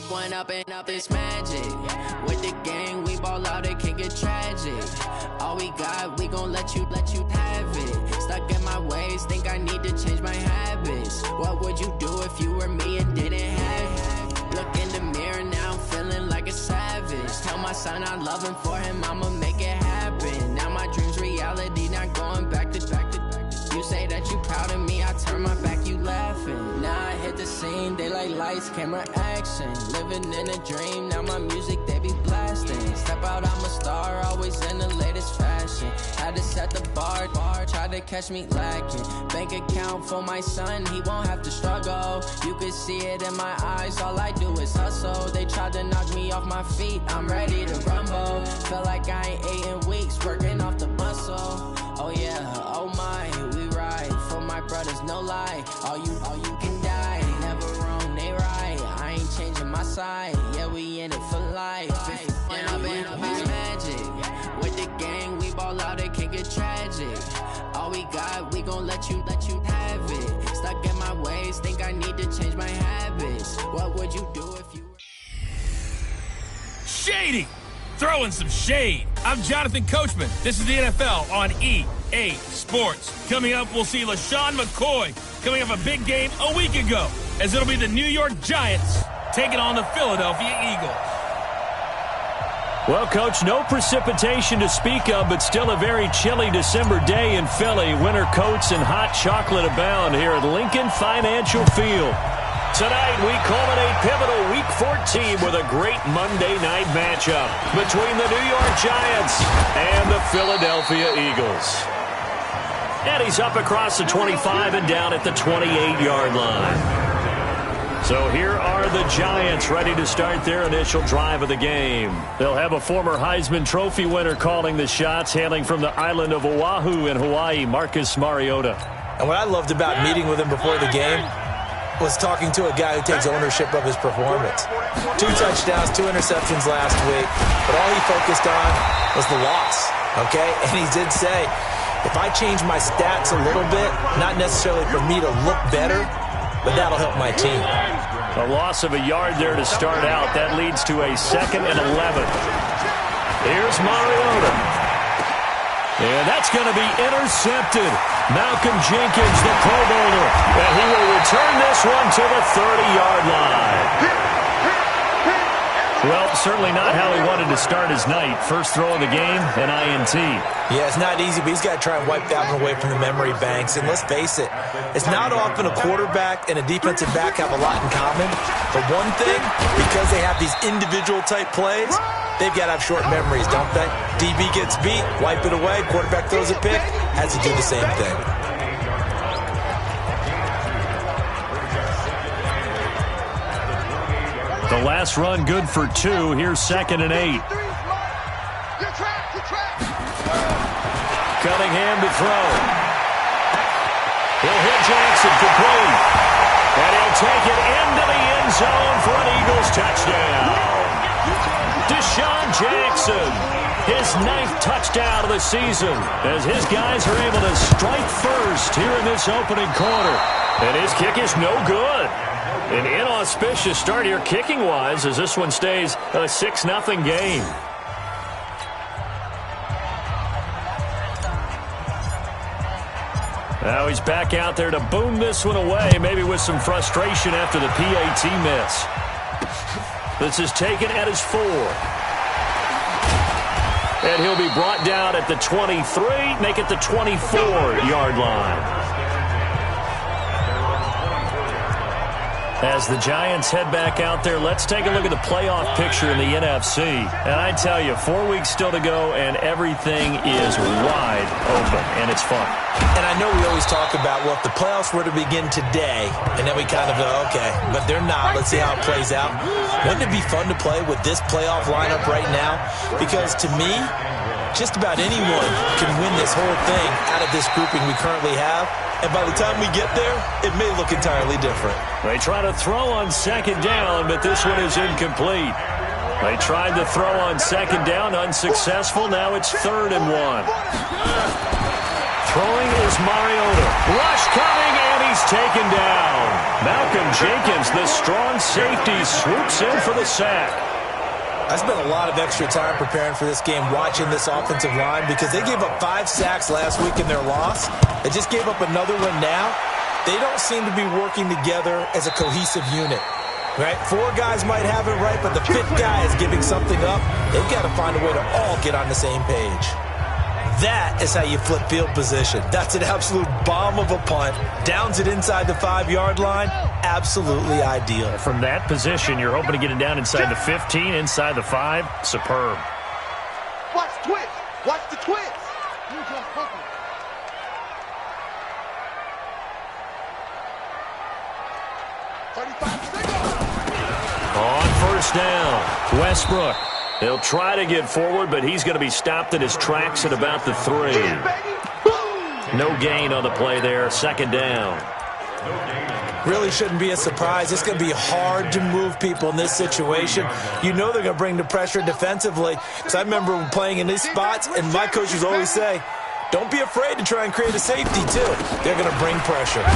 One up and up is magic. With the gang, we ball out, it can get tragic. All we got, we gon' let you have it. Stuck in my ways, think I need to change my habits. What would you do if you were me and didn't have it? Look in the mirror, now I'm feeling like a savage. Tell my son I love him, for him I'ma make it happen. Now my dream's reality, not going back to. You say that you proud of me, I turn my back, you laughing. Now I hit the scene, they like lights, camera, action. Living in a dream, now my music, they be blasting. Step out, I'm a star, always in the latest fashion. Had to set the bar, try to catch me lacking. Bank account for my son, he won't have to struggle. You can see it in my eyes, all I do is hustle. They tried to knock me off my feet, I'm ready to rumble. Felt like I ain't ate in weeks, working off the muscle. Oh yeah, oh my, we ride for my brothers, no lie. All you can die, never wrong, they right. I ain't changing my side, yeah, we in it for life. When up and up is magic. With the gang, we ball out, it can get tragic. All we got, we gon' let you have it. Stuck in my ways, think I need to change my habits. What would you do if you were Shady? Throwing some shade. I'm Jonathan Coachman. This is the NFL on EA Sports. Coming up, we'll see LaShawn McCoy coming off a big game a week ago, as it'll be the New York Giants taking on the Philadelphia Eagles. Well, Coach, no precipitation to speak of, but still a very chilly December day in Philly. Winter coats and hot chocolate abound here at Lincoln Financial Field. Tonight, we culminate pivotal Week 14 with a great Monday night matchup between the New York Giants and the Philadelphia Eagles. And he's up across the 25 and down at the 28-yard line. So here are the Giants ready to start their initial drive of the game. They'll have a former Heisman Trophy winner calling the shots, hailing from the island of Oahu in Hawaii, Marcus Mariota. And what I loved about meeting with him before the game was talking to a guy who takes ownership of his performance. 2 touchdowns, 2 interceptions last week, but all he focused on was the loss, okay? And he did say, if I change my stats a little bit, not necessarily for me to look better, but that'll help my team. A loss of a yard there to start out. That leads to a 2nd and 11. Here's Mariota. And that's going to be intercepted. Malcolm Jenkins, the Pro Bowler, and he will return this one to the 30-yard line. Well, certainly not how he wanted to start his night. First throw of the game, an INT. Yeah, it's not easy, but he's got to try and wipe that one away from the memory banks. And let's face it, it's not often a quarterback and a defensive back have a lot in common. But one thing, because they have these individual-type plays, they've got to have short memories, don't they? DB gets beat, wipe it away, quarterback throws a pick, has to do the same thing. The last run good for 2. Here's 2nd and 8. Cunningham to throw. He'll hit Jackson complete. And he'll take it into the end zone for an Eagles touchdown. Deshaun Jackson, his 9th touchdown of the season, as his guys are able to strike first here in this opening quarter. And his kick is no good. An inauspicious start here kicking-wise as this one stays a 6-0 game. Now he's back out there to boom this one away, maybe with some frustration after the PAT miss. This is taken at his 4. And he'll be brought down at the 23, make it the 24-yard line. As the Giants head back out there, let's take a look at the playoff picture in the NFC. And I tell you, 4 weeks still to go, and everything is wide open, and it's fun. And I know we always talk about, well, if the playoffs were to begin today, and then we kind of go, okay, but they're not. Let's see how it plays out. Wouldn't it be fun to play with this playoff lineup right now? Because to me, just about anyone can win this whole thing out of this grouping we currently have. And by the time we get there, it may look entirely different. They try to throw on 2nd down, but this one is incomplete. They tried to throw on 2nd down, unsuccessful. Now it's 3rd and 1. Throwing is Mariota. Rush coming, and he's taken down. Malcolm Jenkins, the strong safety, swoops in for the sack. I spent a lot of extra time preparing for this game watching this offensive line because they gave up 5 sacks last week in their loss. They just gave up another one now. They don't seem to be working together as a cohesive unit. Right? 4 guys might have it right, but the 5th guy is giving something up. They've got to find a way to all get on the same page. That is how you flip field position. That's an absolute bomb of a punt. Downs it inside the 5-yard line. Absolutely ideal. From that position, you're hoping to get it down inside the 15, inside the 5. Superb. Watch the twist. Watch the twist. On first down, Westbrook. He'll try to get forward, but he's going to be stopped in his tracks at about the 3. No gain on the play there. Second down. Really shouldn't be a surprise. It's going to be hard to move people in this situation. You know they're going to bring the pressure defensively. Because I remember playing in these spots, and my coaches always say, don't be afraid to try and create a safety, too. They're going to bring pressure.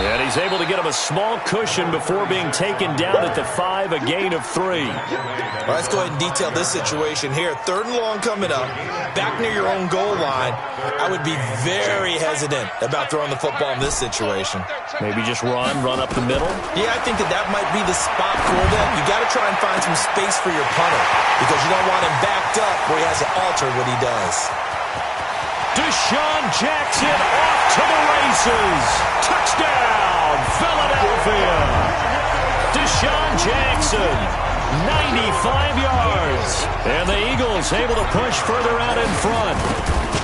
And he's able to get him a small cushion before being taken down at the 5, a gain of 3. All right, let's go ahead and detail this situation here. 3rd and long coming up, back near your own goal line. I would be very hesitant about throwing the football in this situation. Maybe just run up the middle? Yeah, I think that might be the spot for them. You got to try and find some space for your punter because you don't want him backed up where he has to alter what he does. Deshaun Jackson off to the races. Touchdown, Philadelphia. Deshaun Jackson, 95 yards. And the Eagles able to push further out in front.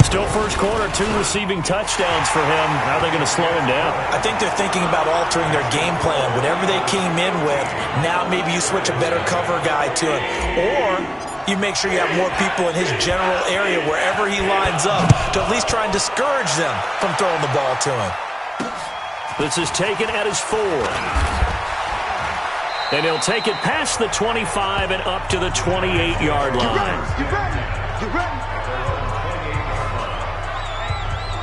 Still first quarter, 2 receiving touchdowns for him. How are they going to slow him down? I think they're thinking about altering their game plan. Whatever they came in with, now maybe you switch a better cover guy to it. Or you make sure you have more people in his general area wherever he lines up to at least try and discourage them from throwing the ball to him. This is taken at his 4. And he'll take it past the 25 and up to the 28-yard line. You ready?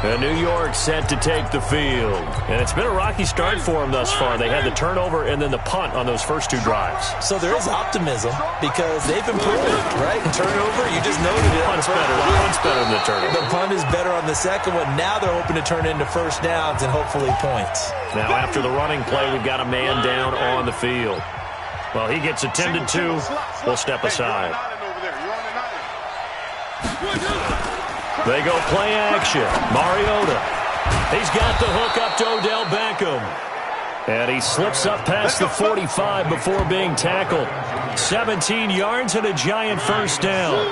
And New York set to take the field. And it's been a rocky start for them thus far. They had the turnover and then the punt on those first 2 drives. So there is optimism because they've improved, right? Turnover, you just noted it. Punt's better than the turnover. The punt is better on the second one. Now they're hoping to turn into first downs and hopefully points. Now after the running play, we've got a man down on the field. Well, he gets attended to. We'll step aside. They go play action. Mariota. He's got the hook up to Odell Beckham. And he slips up past the 45 before being tackled. 17 yards and a giant first down. We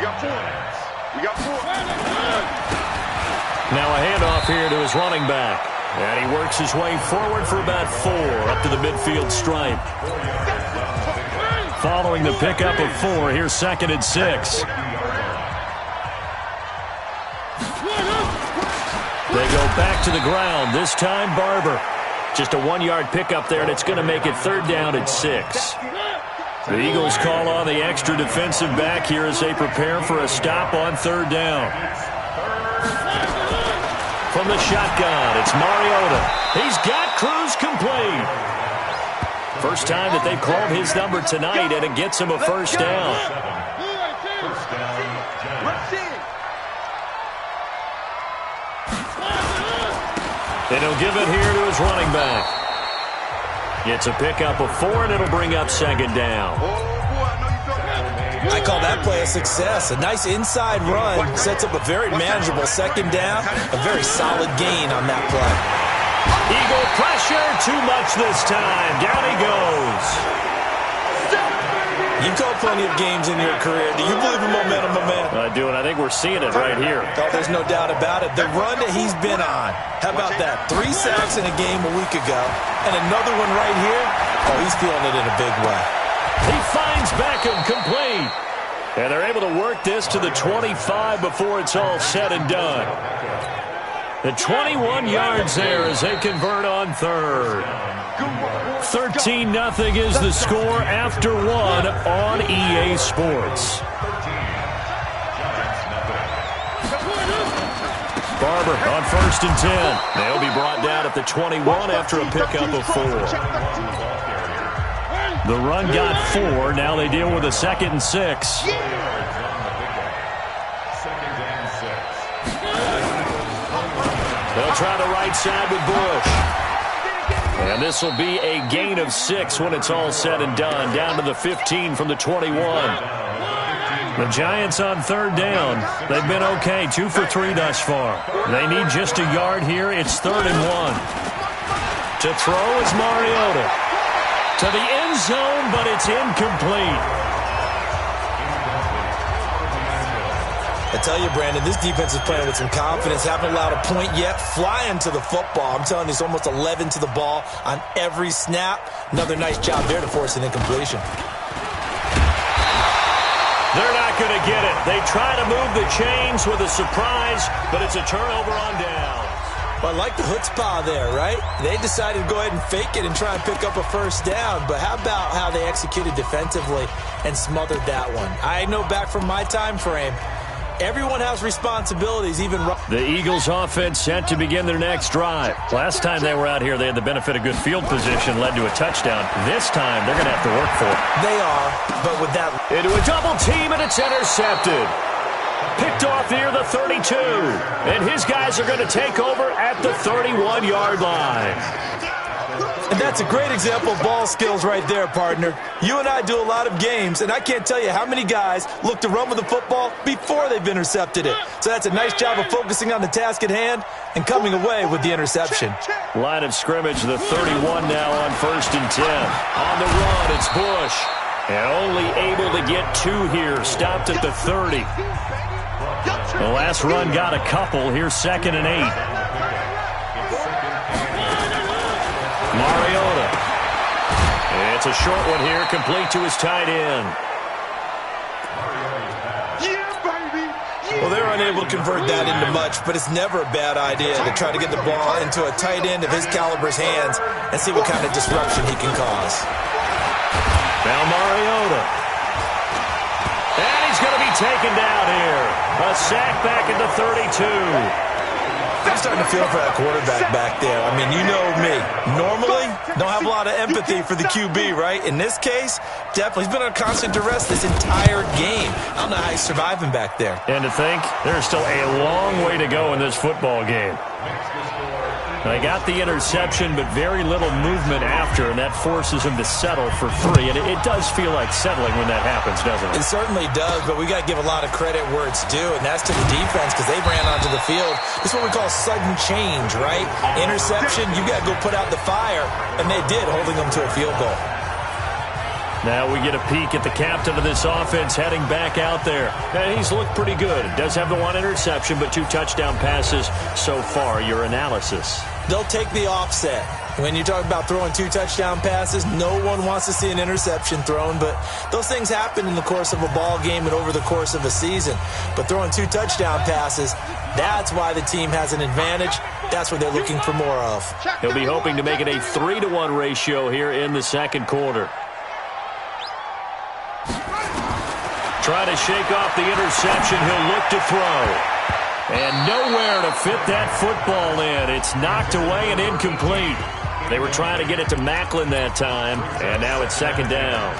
got 4. Now a handoff here to his running back. And he works his way forward for about 4 up to the midfield stripe. Following the pickup of 4, here's 2nd and 6. They go back to the ground. This time, Barber. Just a 1-yard pickup there, and it's going to make it 3rd down at 6. The Eagles call on the extra defensive back here as they prepare for a stop on 3rd down. From the shotgun, it's Mariota. He's got Cruz complete. First time that they've called his number tonight, and it gets him a first down. And he'll give it here to his running back. It's a pickup of 4, and it'll bring up 2nd down. I call that play a success. A nice inside run sets up a very manageable 2nd down. A very solid gain on that play. Eagle pressure, too much this time. Down he goes. You've called plenty of games in your career. Do you believe in momentum, my man? I do, and I think we're seeing it right here. Oh, there's no doubt about it. The run that he's been on. How about that? 3 sacks in a game a week ago, and another one right here. Oh, he's feeling it in a big way. He finds Beckham complete. And they're able to work this to the 25 before it's all said and done. The 21 yards there as they convert on 3rd. 13-0 is the score after 1 on EA Sports. Barber on 1st and 10. They'll be brought down at the 21 after a pickup of 4. The run got 4. Now they deal with a 2nd and 6. They'll try the right side with Bush. And this will be a gain of 6 when it's all said and done. Down to the 15 from the 21. The Giants on 3rd down. They've been okay, 2 for 3 thus far. They need just a yard here. It's 3rd and 1. To throw is Mariota. To the end zone, but it's incomplete. I tell you, Brandon, this defense is playing with some confidence. Haven't allowed a point yet. Flying to the football. I'm telling you, it's almost 11 to the ball on every snap. Another nice job there to force an incompletion. They're not going to get it. They try to move the chains with a surprise, but it's a turnover on down. Well, I like the chutzpah there, right? They decided to go ahead and fake it and try and pick up a 1st down. But how about how they executed defensively and smothered that one? I know back from my time frame, everyone has responsibilities, even... The Eagles offense set to begin their next drive. Last time they were out here, they had the benefit of good field position, led to a touchdown. This time, they're going to have to work for it. They are, but with that... Into a double team, and it's intercepted. Picked off near the 32. And his guys are going to take over at the 31-yard line. And that's a great example of ball skills right there, partner. You and I do a lot of games, and I can't tell you how many guys look to run with the football before they've intercepted it. So that's a nice job of focusing on the task at hand and coming away with the interception. Line of scrimmage, the 31 now on 1st and 10. On the run, it's Bush. And only able to get 2 here. Stopped at the 30. The last run got a couple. Here's 2nd and 8. Mariota. It's a short one here, complete to his tight end. Well, they're unable to convert that into much, but it's never a bad idea to try to get the ball into a tight end of his caliber's hands and see what kind of disruption he can cause. Now Mariota. And he's going to be taken down here. A sack back at the 32. I'm starting to feel for that quarterback back there. I mean, you know me. Normally, don't have a lot of empathy for the QB, right? In this case, definitely. He's been under constant duress this entire game. I don't know how he's surviving back there. And to think, there's still a long way to go in this football game. They got the interception, but very little movement after, and that forces him to settle for 3. And it does feel like settling when that happens, doesn't it? It certainly does, but we got to give a lot of credit where it's due, and that's to the defense because they ran onto the field. This is what we call sudden change, right? Interception, you got to go put out the fire, and they did, holding them to a field goal. Now we get a peek at the captain of this offense heading back out there. And he's looked pretty good. Does have the 1 interception, but 2 touchdown passes so far. Your analysis? They'll take the offset. When you talk about throwing 2 touchdown passes, no one wants to see an interception thrown, but those things happen in the course of a ball game and over the course of a season. But throwing 2 touchdown passes, that's why the team has an advantage. That's what they're looking for more of. He'll be hoping to make it a 3-to-1 ratio here in the 2nd quarter. Try to shake off the interception. He'll look to throw. And nowhere to fit that football in. It's knocked away and incomplete. They were trying to get it to Macklin that time, and now it's 2nd down.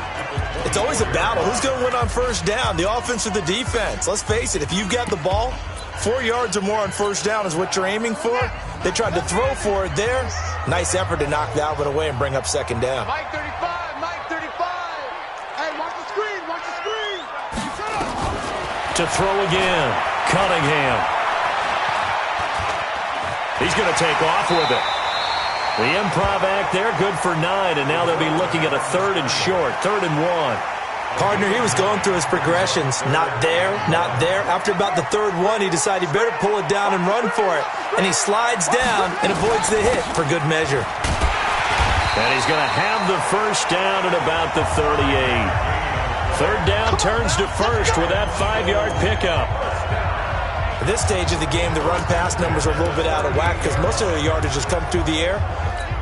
It's always a battle. Who's going to win on 1st down, the offense or the defense? Let's face it, if you've got the ball, 4 yards or more on 1st down is what you're aiming for. They tried to throw for it there. Nice effort to knock that one away and bring up 2nd down. Mike 35, Mike 35. Hey, watch the screen, watch the screen. To throw again, Cunningham. He's going to take off with it. The improv act there, good for 9, and now they'll be looking at a 3rd and short, 3rd and 1. Partner, he was going through his progressions. Not there, not there. After about the 3rd one, he decided he better pull it down and run for it. And he slides down and avoids the hit for good measure. And he's going to have the 1st down at about the 38. 3rd down turns to 1st with that 5-yard pickup. At this stage of the game, the run-pass numbers are a little bit out of whack because most of their yardage has come through the air.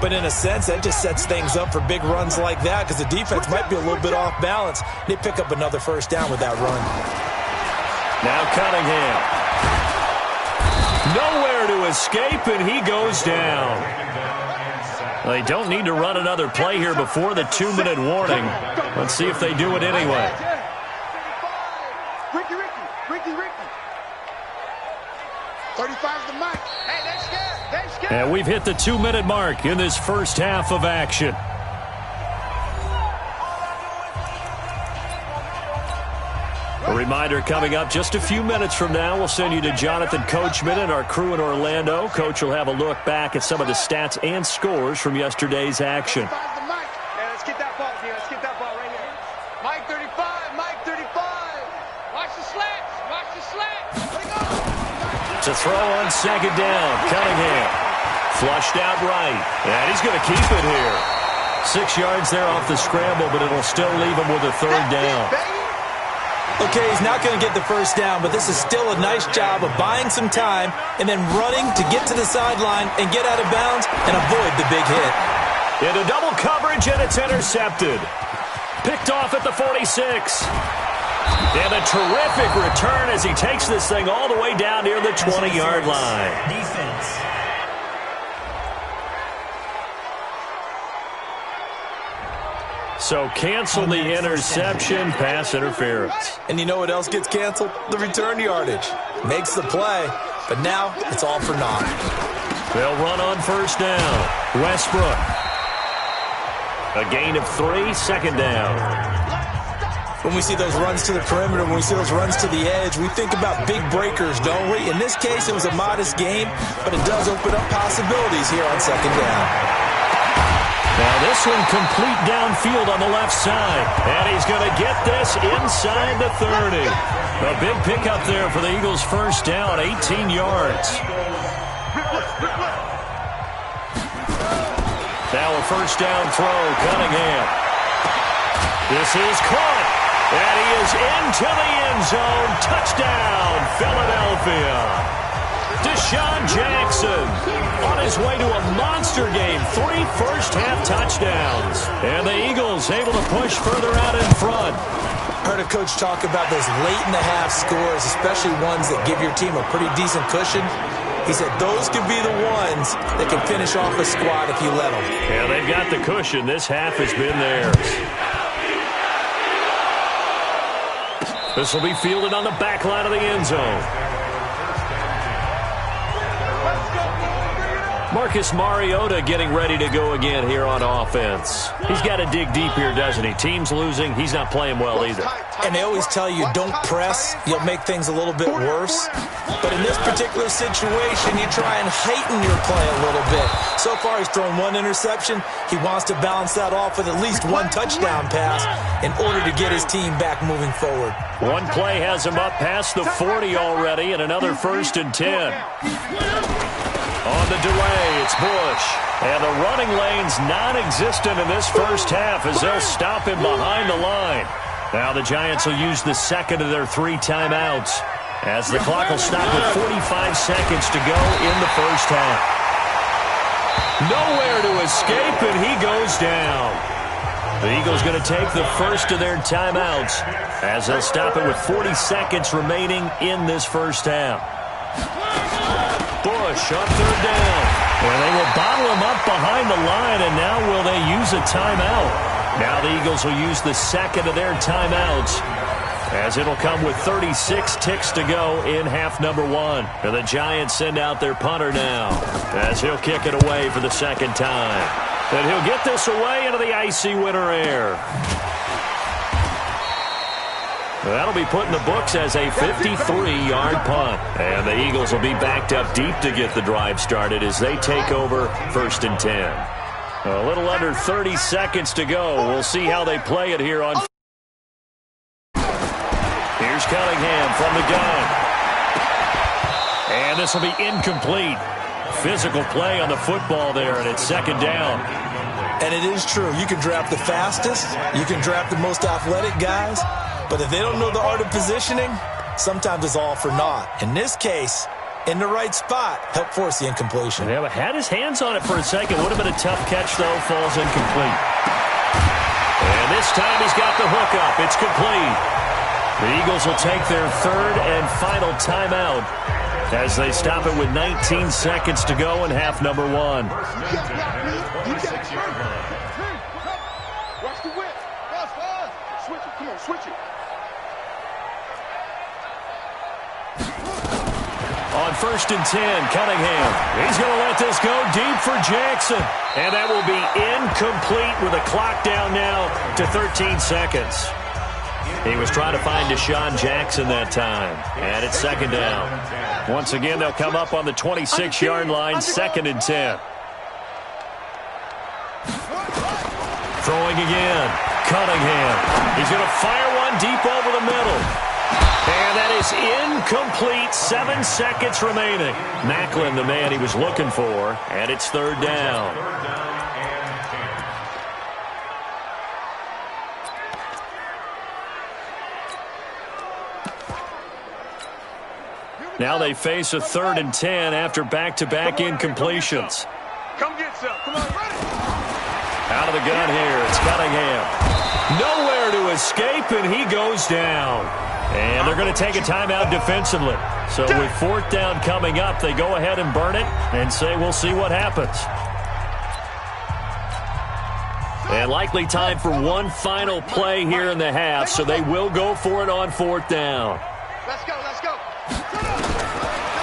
But in a sense, that just sets things up for big runs like that because the defense might be a little bit off balance. They pick up another 1st down with that run. Now Cunningham. Nowhere to escape, and he goes down. They don't need to run another play here before the 2-minute warning. Let's see if they do it anyway. Ricky. 35's the mark. Hey, they're scared. And we've hit the 2-minute mark in this first half of action. A reminder coming up just a few minutes from now. We'll send you to Jonathan Coachman and our crew in Orlando. Coach will have a look back at some of the stats and scores from yesterday's action. Yeah, let's get that ball here. Let's get that ball right here. Mike 35. Watch the slats. To throw on second down, Cunningham. Flushed out right. And he's going to keep it here. 6 yards there off the scramble, but it'll still leave him with a third down. Okay, he's not going to get the first down, but this is still a nice job of buying some time and then running to get to the sideline and get out of bounds and avoid the big hit. Into double coverage, and it's intercepted. Picked off at the 46. And a terrific return as he takes this thing all the way down near the 20-yard line. Defense. So cancel the interception, pass interference. And you know what else gets canceled? The return yardage. Makes the play, but now it's all for naught. They'll run on first down. Westbrook. A gain of 3, second down. When we see those runs to the perimeter, when we see those runs to the edge, we think about big breakers, don't we? In this case, it was a modest game, but it does open up possibilities here on second down. Now this one complete downfield on the left side. And he's going to get this inside the 30. A big pickup there for the Eagles' first down, 18 yards. Now a first down throw, Cunningham. This is caught. And he is into the end zone. Touchdown, Philadelphia. Deshaun Jackson on his way to a monster game. 3 first-half touchdowns. And the Eagles able to push further out in front. Heard a coach talk about those late-in-the-half scores, especially ones that give your team a pretty decent cushion. He said those could be the ones that can finish off a squad if you let them. Yeah, they've got the cushion. This half has been theirs. This will be fielded on the back line of the end zone. Marcus Mariota getting ready to go again here on offense. He's got to dig deep here, doesn't he? Team's losing. He's not playing well either. And they always tell you, don't press. You'll make things a little bit worse. But in this particular situation, you try and heighten your play a little bit. So far, he's thrown 1 interception. He wants to balance that off with at least 1 touchdown pass in order to get his team back moving forward. One play has him up past the 40 already, and another 1st and 10. On the delay, it's Bush. And the running lane's non-existent in this first half as they'll stop him behind the line. Now the Giants will use the second of their 3 timeouts as the clock will stop with 45 seconds to go in the first half. Nowhere to escape, and he goes down. The Eagles going to take the first of their timeouts as they'll stop it with 40 seconds remaining in this first half. Bush on 3rd down. And they will bottle him up behind the line, and now will they use a timeout? Now the Eagles will use the second of their timeouts as it'll come with 36 ticks to go in half number 1. And the Giants send out their punter now as he'll kick it away for the second time. And he'll get this away into the icy winter air. That'll be put in the books as a 53-yard punt. And the Eagles will be backed up deep to get the drive started as they take over 1st and 10. A little under 30 seconds to go. We'll see how they play it here on. Here's Cunningham from the gun. And this will be incomplete. Physical play on the football there, and it's 2nd down. And it is true. You can draft the fastest. You can draft the most athletic guys. But if they don't know the art of positioning, sometimes it's all for naught. In this case, in the right spot, help force the incompletion. Yeah, but had his hands on it for a second. Would have been a tough catch, though. Falls incomplete. And this time he's got the hook up. It's complete. The Eagles will take their 3rd and final timeout as they stop it with 19 seconds to go in half number one. Watch the whip. Switch it. Come on, switch it. On 1st and 10, Cunningham. He's going to let this go deep for Jackson. And that will be incomplete with a clock down now to 13 seconds. He was trying to find Deshaun Jackson that time. And it's 2nd down. Once again, they'll come up on the 26-yard line, 2nd and 10. Throwing again. Cunningham. He's going to fire one deep over the middle. And that is incomplete. 7 seconds remaining. Macklin, the man he was looking for, and it's 3rd down. Now they face a 3rd and 10 after back-to-back incompletions. Come get some. Come on, run it. Out of the gun here, it's Cunningham. Nowhere to escape, and he goes down. And they're going to take a timeout defensively. So with 4th down coming up, they go ahead and burn it and say we'll see what happens. And likely time for one final play here in the half, so they will go for it on 4th down. Let's go, let's go.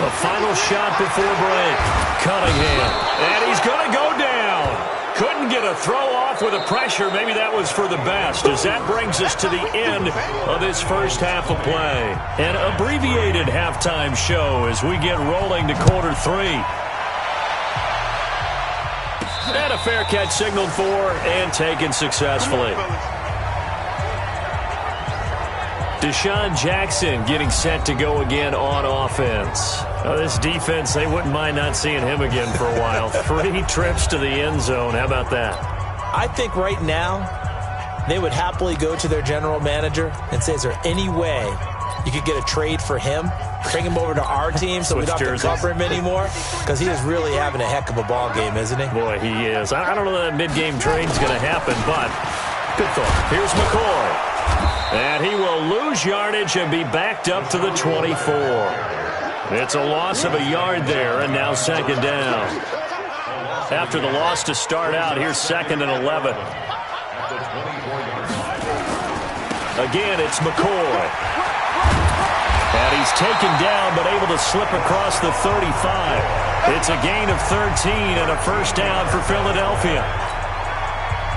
A final shot before break. Cunningham. And he's going to go down. Couldn't get a throw off with the pressure. Maybe that was for the best, as that brings us to the end of this first half of play. An abbreviated halftime show as we get rolling to quarter 3. And a fair catch signaled for and taken successfully. Deshaun Jackson getting set to go again on offense. Now, this defense, they wouldn't mind not seeing him again for a while. 3 trips to the end zone. How about that? I think right now they would happily go to their general manager and say, is there any way you could get a trade for him? Bring him over to our team so we don't have to cover him anymore? Because he is really having a heck of a ball game, isn't he? Boy, he is. I don't know that mid-game trade's going to happen, but good thought. Here's McCoy. And he will lose yardage and be backed up to the 24. It's a loss of a yard there, and now 2nd down. After the loss to start out, here's 2nd and 11. Again, it's McCoy. And he's taken down, but able to slip across the 35. It's a gain of 13 and a 1st down for Philadelphia.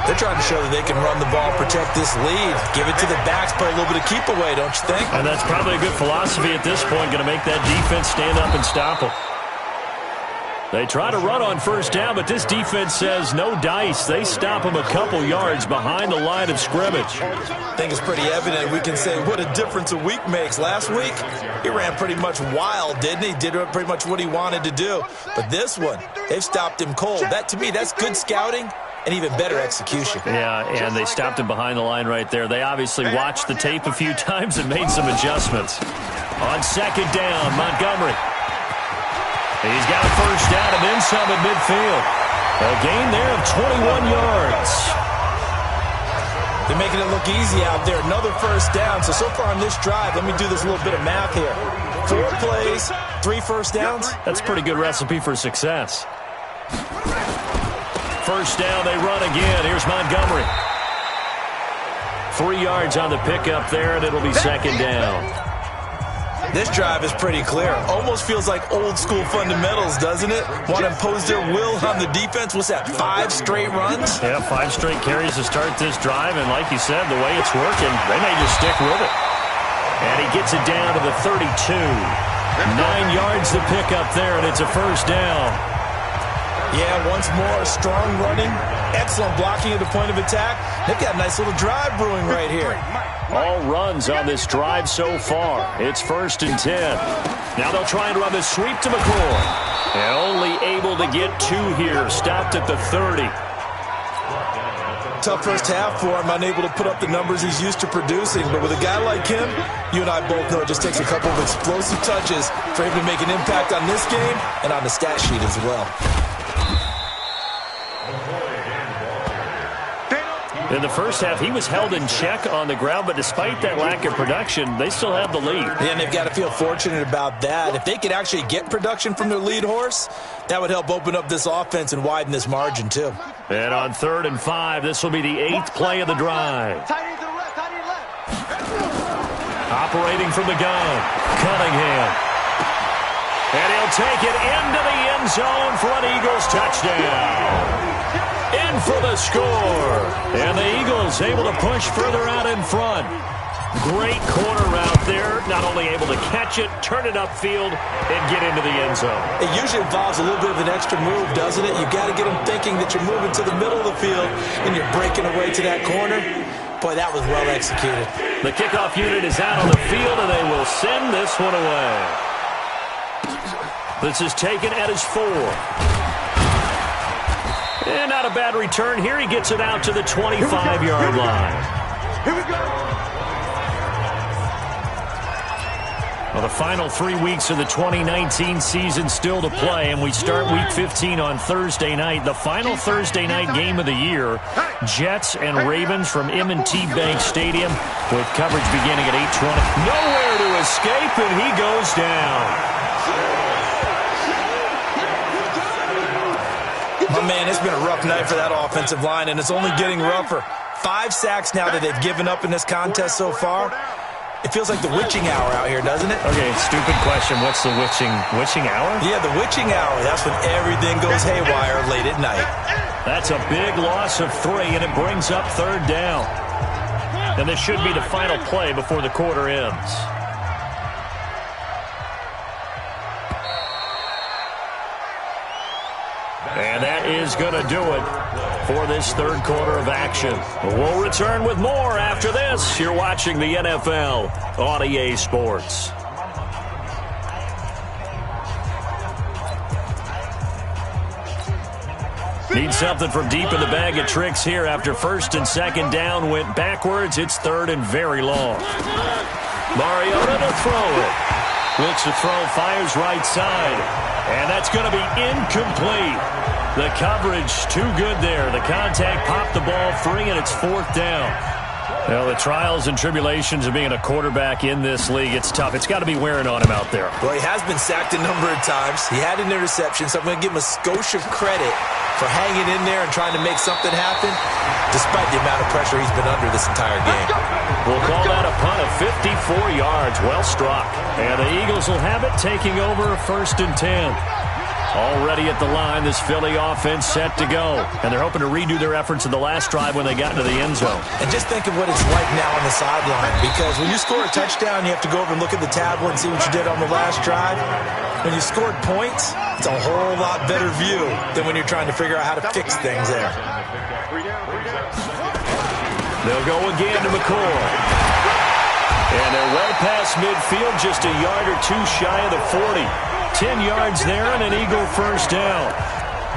They're trying to show that they can run the ball, protect this lead, give it to the backs, play a little bit of keep away, don't you think? And that's probably a good philosophy at this point, going to make that defense stand up and stop them. They try to run on 1st down, but this defense says no dice. They stop them a couple yards behind the line of scrimmage. I think it's pretty evident. We can say what a difference a week makes. Last week, he ran pretty much wild, didn't he? Did pretty much what he wanted to do. But this one, they've stopped him cold. That, to me, that's good scouting and even better execution. Yeah, and they stopped him behind the line right there. They obviously watched the tape a few times and made some adjustments. On 2nd down, Montgomery. He's got a 1st down and then some at midfield. A gain there of 21 yards. They're making it look easy out there. Another 1st down. So far on this drive, let me do this little bit of math here. 4 plays, 3 1st downs. That's a pretty good recipe for success. 1st down, they run again. Here's Montgomery. 3 yards on the pickup there, and it'll be 2nd down. This drive is pretty clear. Almost feels like old-school fundamentals, doesn't it? Want to impose their will on the defense. What's that, 5 straight runs? Yeah, 5 straight carries to start this drive, and like you said, the way it's working, they may just stick with it. And he gets it down to the 32. 9 yards to pick up there, and it's a 1st down. Yeah, once more, strong running, excellent blocking at the point of attack. They've got a nice little drive brewing right here. All runs on this drive so far. It's 1st and 10. Now they'll try and run the sweep to McCoy. And only able to get 2 here. Stopped at the 30. Tough first half for him, unable to put up the numbers he's used to producing. But with a guy like him, you and I both know it just takes a couple of explosive touches for him to make an impact on this game and on the stat sheet as well. In the first half, he was held in check on the ground, but despite that lack of production, they still have the lead. Yeah, and they've got to feel fortunate about that. If they could actually get production from their lead horse, that would help open up this offense and widen this margin, too. And on 3rd and 5, this will be the 8th play of the drive. Operating from the gun, Cunningham. And he'll take it into the end zone for an Eagles touchdown. In for the score. And the Eagles able to push further out in front. Great corner route there. Not only able to catch it, turn it upfield, and get into the end zone. It usually involves a little bit of an extra move, doesn't it? You've got to get them thinking that you're moving to the middle of the field and you're breaking away to that corner. Boy, that was well executed. The kickoff unit is out on the field, and they will send this one away. This is taken at his 4. And not a bad return here. He gets it out to the 25-yard line. Here we go. Well, the final 3 weeks of the 2019 season still to play, and we start Week 15 on Thursday night. The final Thursday night game of the year, Jets and Ravens from M&T Bank Stadium, with coverage beginning at 8:20. Nowhere to escape, and he goes down. My man, it's been a rough night for that offensive line, and it's only getting rougher. 5 sacks now that they've given up in this contest so far. It feels like the witching hour out here, doesn't it? Okay, stupid question. What's the witching hour? Yeah, the witching hour. That's when everything goes haywire late at night. That's a big loss of 3, and it brings up 3rd down. And this should be the final play before the quarter ends. And that is going to do it for this 3rd quarter of action. We'll return with more after this. You're watching the NFL on EA Sports. Need something from deep in the bag of tricks here after 1st and 2nd down went backwards. It's 3rd and very long. Mariota to throw it. Looks to throw, fires right side. And that's going to be incomplete. The coverage too good there. The contact popped the ball free, and it's 4th down. Well, the trials and tribulations of being a quarterback in this league, it's tough. It's got to be wearing on him out there. Well, he has been sacked a number of times. He had an interception, so I'm going to give him a skosh of credit for hanging in there and trying to make something happen, despite the amount of pressure he's been under this entire game. We'll call that a punt of 54 yards. Well struck. And the Eagles will have it, taking over 1st and 10. Already at the line, this Philly offense set to go. And they're hoping to redo their efforts in the last drive when they got into the end zone. And just think of what it's like now on the sideline, because when you score a touchdown, you have to go over and look at the tablet and see what you did on the last drive. When you scored points, it's a whole lot better view than when you're trying to figure out how to fix things there. They'll go again to McCoy. And they're well past midfield, just a yard or 2 shy of the 40. 10 yards there and an Eagle 1st down.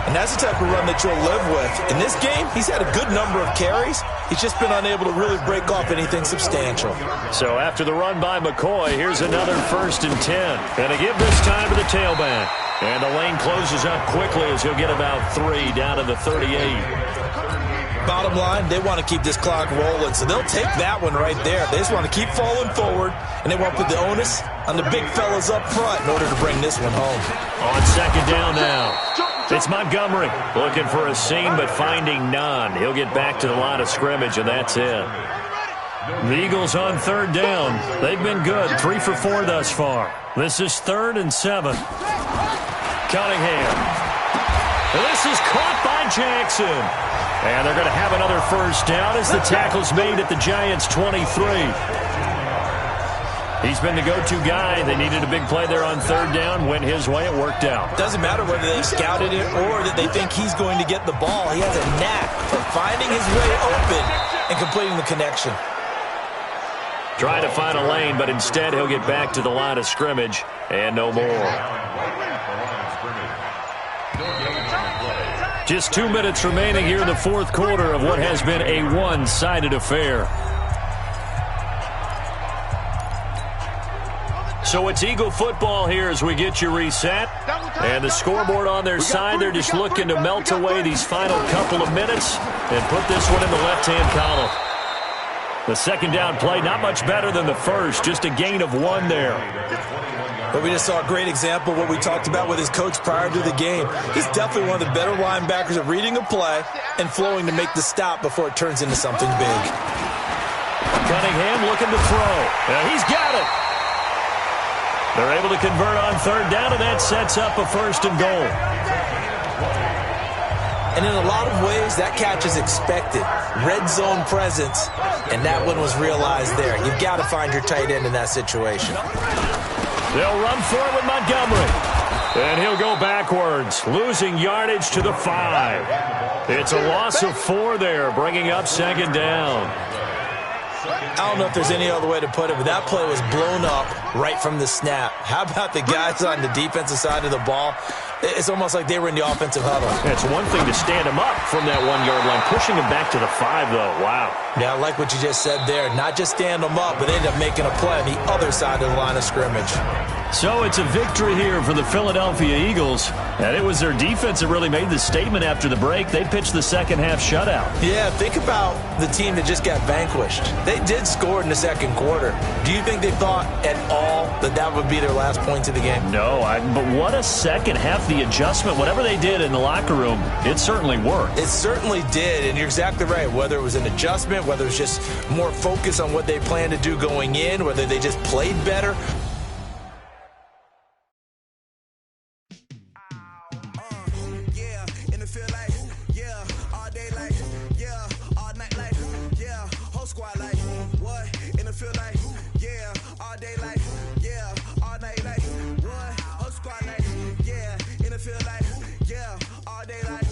And that's the type of run that you'll live with. In this game, he's had a good number of carries. He's just been unable to really break off anything substantial. So after the run by McCoy, here's another 1st and 10. And a give this time to the tailback. And the lane closes up quickly as he'll get about 3 down to the 38. Bottom line, they want to keep this clock rolling, so they'll take that one right there. They just want to keep falling forward, and they want to put the onus on the big fellas up front in order to bring this one home. On 2nd down now, it's Montgomery looking for a seam but finding none. He'll get back to the line of scrimmage, and that's it. The Eagles on 3rd down. They've been good, 3 for 4 thus far. This is 3rd and 7. Cunningham. This is caught by Jackson. And they're going to have another 1st down as the tackle's made at the Giants' 23. He's been the go-to guy. They needed a big play there on 3rd down. Went his way. It worked out. Doesn't matter whether they've scouted it or that they think he's going to get the ball. He has a knack for finding his way open and completing the connection. Trying to find a lane, but instead he'll get back to the line of scrimmage and no more. Just 2 minutes remaining here in the 4th quarter of what has been a one-sided affair. So it's Eagle football here as we get you reset. And the scoreboard on their side, they're just looking to melt away these final couple of minutes and put this one in the left-hand column. The second down play, not much better than the first, just a gain of 1 there. But we just saw a great example of what we talked about with his coach prior to the game. He's definitely one of the better linebackers at reading a play and flowing to make the stop before it turns into something big. Cunningham looking to throw. He's got it. They're able to convert on third down, and that sets up a 1st and goal. And in a lot of ways, that catch is expected. Red zone presence, and that one was realized there. You've got to find your tight end in that situation. They'll run for it with Montgomery. And he'll go backwards, losing yardage to the 5. It's a loss of 4 there, bringing up 2nd down. I don't know if there's any other way to put it, but that play was blown up right from the snap. How about the guys on the defensive side of the ball? It's almost like they were in the offensive huddle. It's one thing to stand him up from that 1-yard line. Pushing him back to the 5, though. Wow. Yeah, I like what you just said there. Not just stand them up, but they end up making a play on the other side of the line of scrimmage. So it's a victory here for the Philadelphia Eagles. And it was their defense that really made the statement after the break. They pitched the second-half shutout. Yeah, think about the team that just got vanquished. They did score in the second quarter. Do you think they thought at all that that would be their last points of the game? No, but what a second half. The adjustment, whatever they did in the locker room, it certainly worked. It certainly did, and you're exactly right. Whether it was an adjustment, whether it was just more focus on what they planned to do going in, whether they just played better. Feel like, yeah, all day like